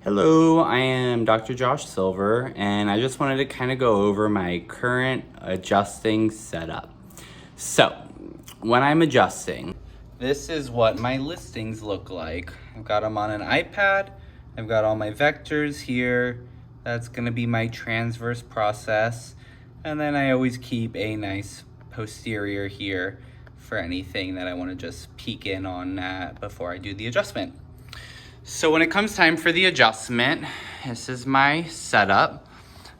Hello, I am Dr. Josh Silver, and I just wanted to kind of go over my current adjusting setup. So, when I'm adjusting, this is what my listings look like. I've got them on an iPad, I've got all my vectors here. That's going to be my transverse process, and then I always keep a nice posterior here for anything that I want to just peek in on before I do the adjustment. So when it comes time for the adjustment, this is my setup.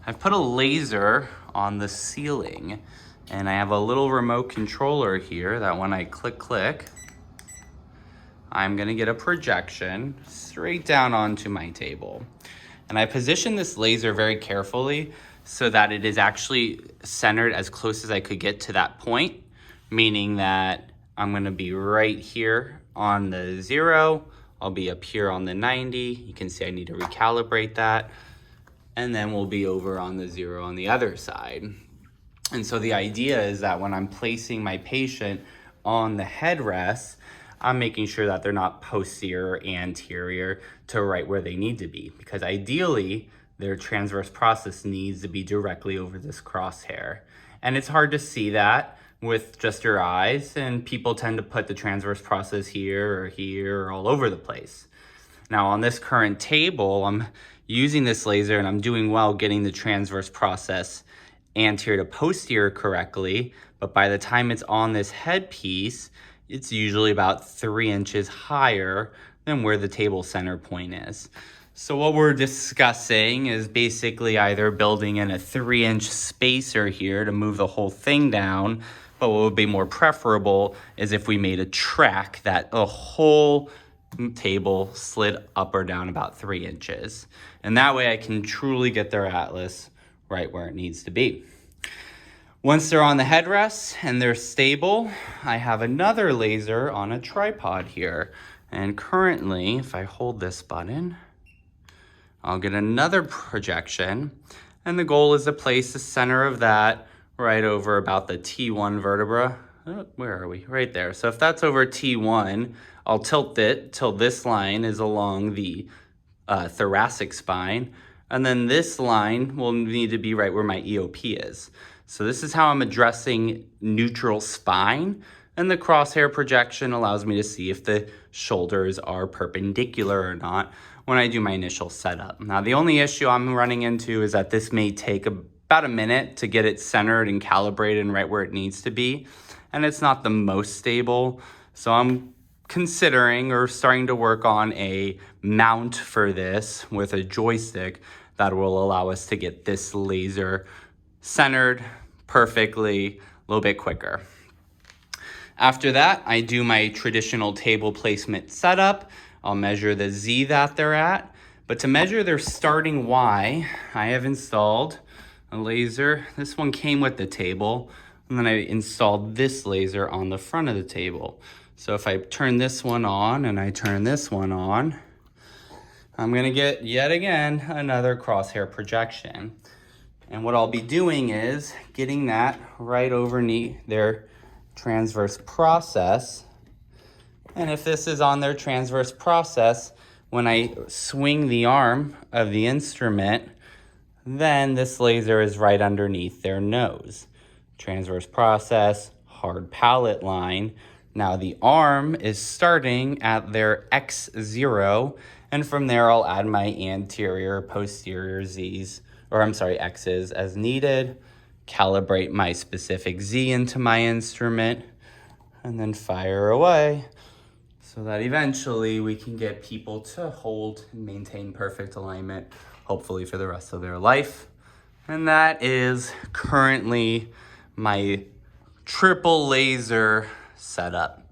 I've put a laser on the ceiling, and I have a little remote controller here that when I click, I'm gonna get a projection straight down onto my table. And I position this laser very carefully so that it is actually centered as close as I could get to that point, meaning that I'm gonna be right here on the 0, I'll be up here on the 90. You can see I need to recalibrate that. And then we'll be over on the 0 on the other side. And so the idea is that when I'm placing my patient on the headrest, I'm making sure that they're not posterior or anterior to right where they need to be. Because ideally, their transverse process needs to be directly over this crosshair. And it's hard to see that with just your eyes, and people tend to put the transverse process here or all over the place. Now on this current table, I'm using this laser and I'm doing well getting the transverse process anterior to posterior correctly, but by the time it's on this headpiece, it's usually about 3 inches higher than where the table center point is. So what we're discussing is basically either building in a 3-inch spacer here to move the whole thing down, but what would be more preferable is if we made a track that the whole table slid up or down about 3 inches. And that way I can truly get their atlas right where it needs to be. Once they're on the headrest and they're stable, I have another laser on a tripod here. And currently, if I hold this button, I'll get another projection. And the goal is to place the center of that right over about the T1 vertebra. Where are we? Right there. So if that's over T1, I'll tilt it till this line is along the thoracic spine. And then this line will need to be right where my EOP is. So this is how I'm addressing neutral spine. And the crosshair projection allows me to see if the shoulders are perpendicular or not when I do my initial setup. Now, the only issue I'm running into is that this may take about a minute to get it centered and calibrated and right where it needs to be. And it's not the most stable. So I'm considering or starting to work on a mount for this with a joystick that will allow us to get this laser centered perfectly a little bit quicker. After that, I do my traditional table placement setup. I'll measure the Z that they're at. But to measure their starting Y, I have installed a laser. This one came with the table. And then I installed this laser on the front of the table. So if I turn this one on and I turn this one on, I'm gonna get, yet again, another crosshair projection. And what I'll be doing is getting that right underneath their transverse process. And if this is on their transverse process, when I swing the arm of the instrument, then this laser is right underneath their nose. Transverse process, hard palate line. Now the arm is starting at their X0, and from there I'll add my anterior, posterior Z's, X's as needed, calibrate my specific Z into my instrument, and then fire away so that eventually we can get people to hold and maintain perfect alignment, hopefully for the rest of their life. And that is currently my triple laser setup.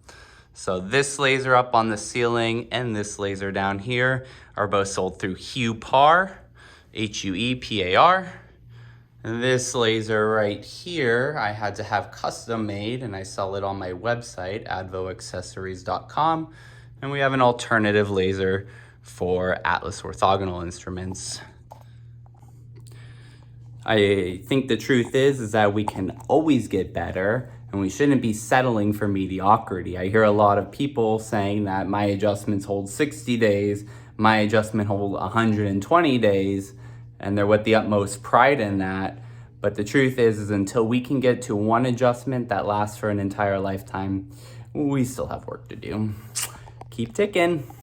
So this laser up on the ceiling and this laser down here are both sold through HuePAR, HUEPAR. This laser right here, I had to have custom made, and I sell it on my website, advoaccessories.com. And we have an alternative laser for Atlas orthogonal instruments. I think the truth is that we can always get better, and we shouldn't be settling for mediocrity. I hear a lot of people saying that my adjustments hold 60 days, my adjustment hold 120 days, and they're with the utmost pride in that. But the truth is until we can get to one adjustment that lasts for an entire lifetime, we still have work to do. Keep ticking.